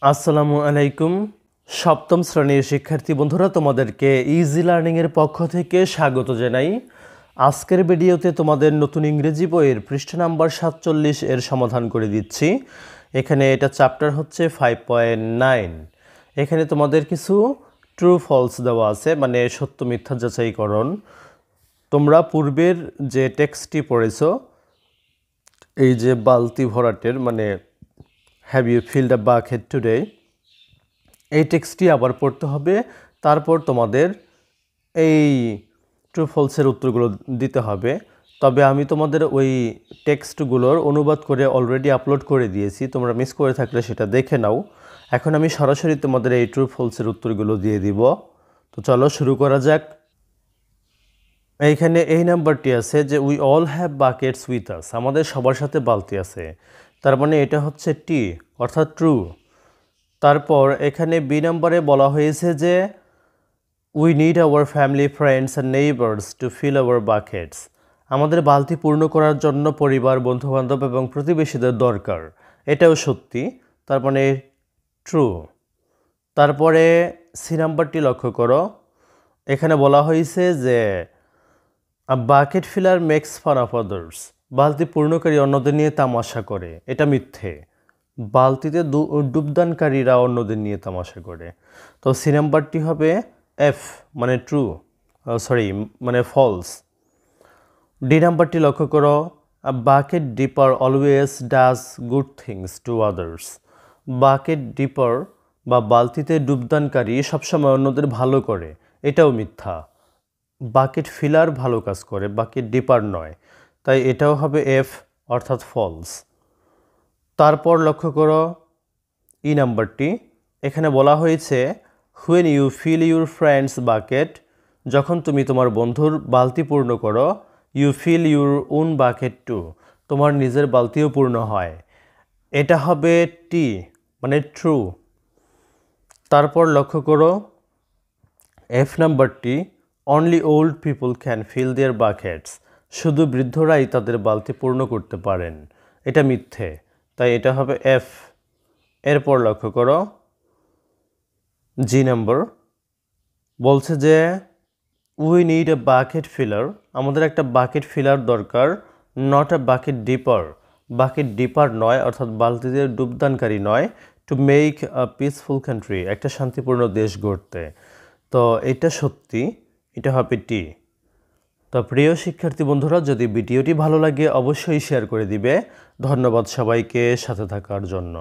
আসসালামু আলাইকুম। সপ্তম শ্রেণীর শিক্ষার্থী বন্ধুরা, তোমাদেরকে ইজি লার্নিংয়ের পক্ষ থেকে স্বাগত জানাই। আজকের ভিডিওতে তোমাদের নতুন ইংরেজি বইয়ের পৃষ্ঠা নাম্বার 47 এর সমাধান করে দিচ্ছি। এখানে এটা চ্যাপ্টার হচ্ছে 5.9। এখানে তোমাদের কিছু ট্রু ফলস দেওয়া আছে, মানে সত্য মিথ্যা যাচাইকরণ। তোমরা পূর্বের যে টেক্সটটি পড়েছো, এই যে বালতি ভরাটের, মানে have you filled a bucket today, এই টেক্সটটি আবার পড়তে হবে। তারপর তোমাদের এই ট্রু ফলসের উত্তরগুলো দিতে হবে। তবে আমি তোমাদের ওই টেক্সটগুলোর অনুবাদ করে অলরেডি আপলোড করে দিয়েছি, তোমরা মিস করে থাকলে সেটা দেখে নাও। এখন আমি সরাসরি তোমাদের এই ট্রু ফলসের উত্তরগুলো দিয়ে দিব। তো চলো শুরু করা যাক। এইখানে এই নাম্বারটি আছে যে we all have buckets with us, আমাদের সবার সাথে বালতি আছে, তার মানে এটা হচ্ছে টি, অর্থাৎ ট্রু। তারপর এখানে বি নাম্বারে বলা হয়েছে যে we need our family, friends and neighbours to fill our buckets, আমাদের বালতি পূর্ণ করার জন্য পরিবার, বন্ধুবান্ধব এবং প্রতিবেশীদের দরকার, এটাও সত্যি, তার মানে ট্রু। তারপরে সি নাম্বারটি লক্ষ্য করো, এখানে বলা হয়েছে যে a bucket filler makes fun of others, বালতি পূর্ণকারী অন্যদের নিয়ে তামাশা করে, এটা মিথ্যে। বালতিতে ডুবদানকারীরা অন্যদের নিয়ে তামাশা করে। তো সি নাম্বারটি হবে এফ, মানে ট্রু, মানে ফলস। ডি নাম্বারটি লক্ষ্য করো, a bucket dipper always does good things to others, bucket dipper বা বালতিতে ডুবদানকারী সবসময় অন্যদের ভালো করে, এটাও মিথ্যা। বাকেট ফিলার ভালো কাজ করে, বাকেট ডিপার নয়, তাই এটাও হবে এফ, অর্থাৎ ফলস। তারপর লক্ষ্য করো ই নাম্বারটি, এখানে বলা হয়েছে when you fill your friends bucket, যখন তুমি তোমার বন্ধুর বালতি পূর্ণ করো, you fill your own bucket too, তোমার নিজের বালতিও পূর্ণ হয়, এটা হবে টি, মানে ট্রু। তারপর লক্ষ্য করো এফ নাম্বারটি, only old people can fill their buckets, শুধু বৃদ্ধরাই তাদের বালতি পূর্ণ করতে পারেন, এটা মিথ্যে, তাই এটা হবে এফ। এরপর লক্ষ্য করো জি নাম্বার, বলছে যে we need a bucket filler, আমাদের একটা বাকেট ফিলার দরকার, not a bucket dipper, bucket dipper নয়, অর্থাৎ বালতিতে ডুবদানকারী নয়, to make a peaceful country, একটা শান্তিপূর্ণ দেশ গড়তে। তো এটা সত্যি, এটা হবে টি। তো প্রিয় শিক্ষার্থী বন্ধুরা, যদি ভিডিওটি ভালো লাগে অবশ্যই শেয়ার করে দিবে। ধন্যবাদ সবাইকে সাথে থাকার জন্য।